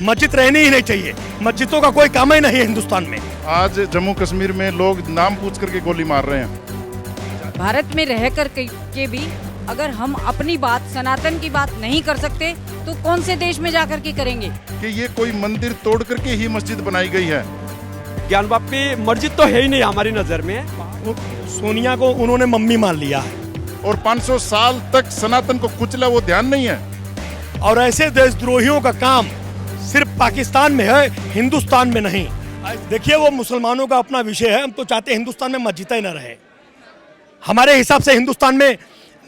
मस्जिद रहनी ही नहीं चाहिए। मस्जिदों का कोई काम ही नहीं है हिंदुस्तान में। आज जम्मू कश्मीर में लोग नाम पूछ करके गोली मार रहे हैं। भारत में रह कर के भी अगर हम अपनी बात सनातन की बात नहीं कर सकते तो कौन से देश में जाकर के करेंगे? कि ये कोई मंदिर तोड़ करके ही मस्जिद बनाई गई है। ज्ञान बापी मस्जिद तो है ही नहीं हमारी नजर में। सोनिया को उन्होंने मम्मी मान लिया है और 500 साल तक सनातन को कुचला वो ध्यान नहीं है। और ऐसे देशद्रोहियों का काम सिर्फ पाकिस्तान में है, हिंदुस्तान में नहीं। देखिए, वो मुसलमानों का अपना विषय है। हम तो चाहते हैं हिंदुस्तान में मस्जिद ही न रहे। हमारे हिसाब से हिंदुस्तान में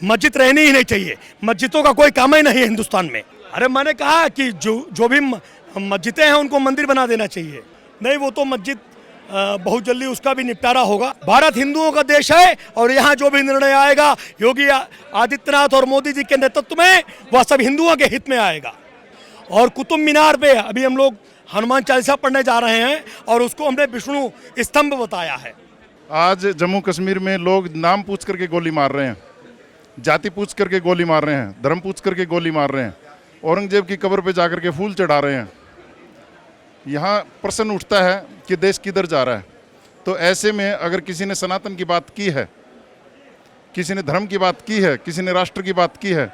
मस्जिद रहनी ही नहीं चाहिए। मस्जिदों का कोई काम ही नहीं है हिंदुस्तान में। अरे मैंने कहा कि जो भी मस्जिदें हैं उनको मंदिर बना देना चाहिए। नहीं, वो तो मस्जिद बहुत जल्दी उसका भी निपटारा होगा। भारत हिंदुओं का देश है और यहाँ जो भी निर्णय आएगा योगी आदित्यनाथ और मोदी जी के नेतृत्व में, वह सब हिंदुओं के हित में आएगा। और कुतुब मीनार पे अभी हम लोग हनुमान चालीसा पढ़ने जा रहे हैं और उसको हमने विष्णु स्तंभ बताया है। आज जम्मू कश्मीर में लोग नाम पूछ करके गोली मार रहे हैं, जाति पूछ करके गोली मार रहे हैं, धर्म पूछ करके गोली मार रहे हैं, औरंगजेब की कब्र पे जाकर के फूल चढ़ा रहे हैं। यहाँ प्रश्न उठता है कि देश किधर जा रहा है। तो ऐसे में अगर किसी ने सनातन की बात की है, किसी ने धर्म की बात की है, किसी ने राष्ट्र की बात की है,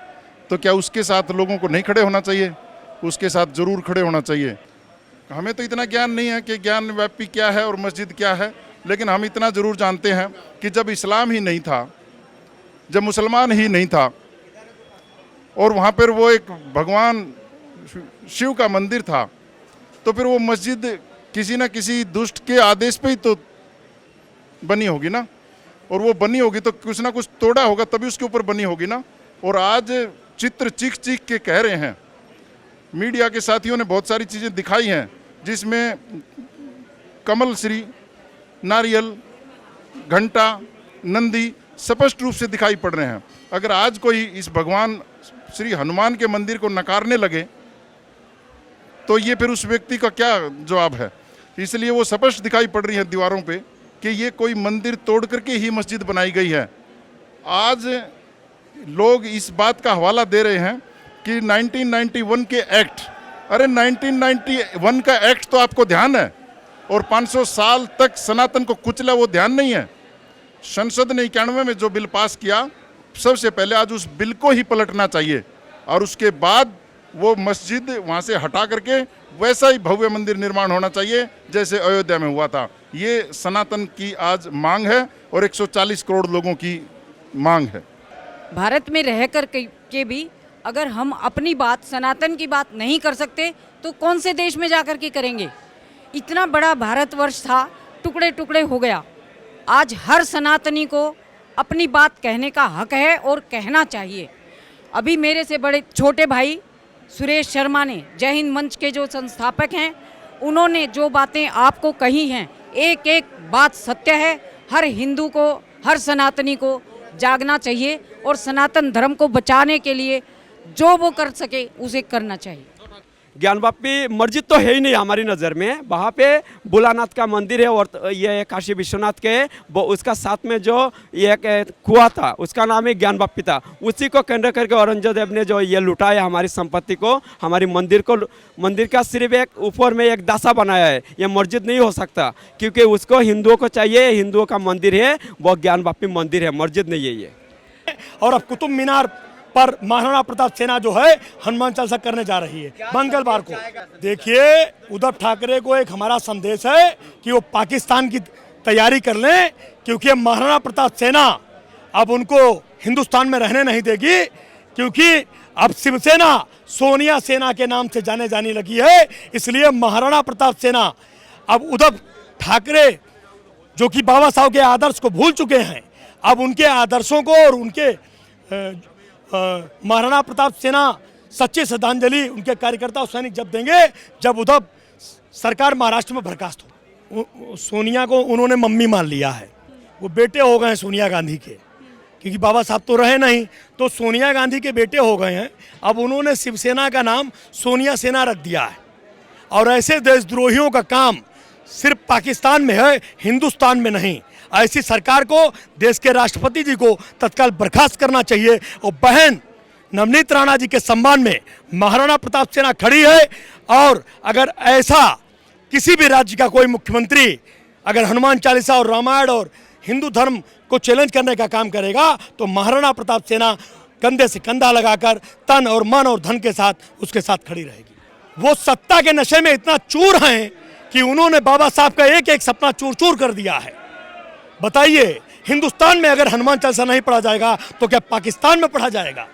तो क्या उसके साथ लोगों को नहीं खड़े होना चाहिए? उसके साथ जरूर खड़े होना चाहिए। हमें तो इतना ज्ञान नहीं है कि ज्ञान व्यापी क्या है और मस्जिद क्या है, लेकिन हम इतना जरूर जानते हैं कि जब इस्लाम ही नहीं था, जब मुसलमान ही नहीं था और वहाँ पर वो एक भगवान शिव का मंदिर था, तो फिर वो मस्जिद किसी न किसी दुष्ट के आदेश पे ही तो बनी होगी ना। और वो बनी होगी तो कुछ ना कुछ तोड़ा होगा, तभी उसके ऊपर बनी होगी ना। और आज चित्र चीख चीख के कह रहे हैं, मीडिया के साथियों ने बहुत सारी चीज़ें दिखाई हैं जिसमें कमल श्री, नारियल, घंटा, नंदी स्पष्ट रूप से दिखाई पड़ रहे हैं। अगर आज कोई इस भगवान श्री हनुमान के मंदिर को नकारने लगे तो ये फिर उस व्यक्ति का क्या जवाब है? इसलिए वो स्पष्ट दिखाई पड़ रही है दीवारों पे कि ये कोई मंदिर तोड़ करके ही मस्जिद बनाई गई है। आज लोग इस बात का हवाला दे रहे हैं कि 1991 के एक्ट, अरे 1991 का एक्ट तो आपको ध्यान है और 500 साल तक सनातन को कुचला वो ध्यान नहीं है। संसद ने 91 में जो बिल पास किया, सबसे पहले आज उस बिल को ही पलटना चाहिए और उसके बाद वो मस्जिद वहाँ से हटा करके वैसा ही भव्य मंदिर निर्माण होना चाहिए जैसे अयोध्या में हुआ था। ये सनातन की आज मांग है और 140 करोड़ लोगों की मांग है। भारत में रह कर के भी अगर हम अपनी बात सनातन की बात नहीं कर सकते तो कौन से देश में जाकर के करेंगे? इतना बड़ा भारतवर्ष था, टुकड़े टुकड़े हो गया। आज हर सनातनी को अपनी बात कहने का हक है और कहना चाहिए। अभी मेरे से बड़े छोटे भाई सुरेश शर्मा ने, जय हिंद मंच के जो संस्थापक हैं, उन्होंने जो बातें आपको कही हैं, एक एक बात सत्य है। हर हिंदू को, हर सनातनी को जागना चाहिए और सनातन धर्म को बचाने के लिए जो वो कर सके उसे करना चाहिए। ज्ञान बापी मस्जिद तो है ही नहीं हमारी नज़र में। वहाँ पे भोलानाथ का मंदिर है और ये काशी विश्वनाथ के उसका साथ में जो ये कुआं था उसका नाम है ज्ञान बापी था। उसी को केंद्र करके औरंगजेब ने जो ये लुटाया हमारी संपत्ति को, हमारी मंदिर का सिर्फ एक ऊपर में एक दासा बनाया है। ये मस्जिद नहीं हो सकता क्योंकि उसको हिंदुओं को चाहिए, हिंदुओं का मंदिर है वो ज्ञान बापी मंदिर है, मस्जिद नहीं है ये। और अब कुतुब मीनार पर महाराणा प्रताप सेना जो है हनुमान चालीसा करने जा रही है मंगलवार को। देखिए, उद्धव ठाकरे को एक हमारा संदेश है कि वो पाकिस्तान की तैयारी कर लें, क्योंकि महाराणा प्रताप सेना अब उनको हिंदुस्तान में रहने नहीं देगी। क्योंकि अब शिवसेना सोनिया सेना के नाम से जाने लगी है। इसलिए महाराणा प्रताप सेना अब उद्धव ठाकरे जो कि बाबा साहब के आदर्श को भूल चुके हैं, अब उनके आदर्शों को और उनके महाराणा प्रताप सेना सच्ची श्रद्धांजलि उनके कार्यकर्ता और सैनिक जब देंगे जब उद्धव सरकार महाराष्ट्र में बर्खास्त हो। सोनिया को उन्होंने मम्मी मान लिया है। वो बेटे हो गए हैं सोनिया गांधी के, क्योंकि बाबा साहब तो रहे नहीं, तो सोनिया गांधी के बेटे हो गए हैं। अब उन्होंने शिवसेना का नाम सोनिया सेना रख दिया है। और ऐसे देशद्रोहियों का काम सिर्फ पाकिस्तान में है, हिंदुस्तान में नहीं। ऐसी सरकार को, देश के राष्ट्रपति जी को तत्काल बर्खास्त करना चाहिए। और बहन नवनीत राणा जी के सम्मान में महाराणा प्रताप सेना खड़ी है और अगर ऐसा किसी भी राज्य का कोई मुख्यमंत्री अगर हनुमान चालीसा और रामायण और हिंदू धर्म को चैलेंज करने का काम करेगा तो महाराणा प्रताप सेना कंधे से कंधा लगाकर तन और मन और धन के साथ उसके साथ खड़ी रहेगी। वो सत्ता के नशे में इतना चूर हैं कि उन्होंने बाबा साहब का एक एक सपना चूर चूर कर दिया है। बताइए, हिंदुस्तान में अगर हनुमान चालीसा नहीं पढ़ा जाएगा तो क्या पाकिस्तान में पढ़ा जाएगा?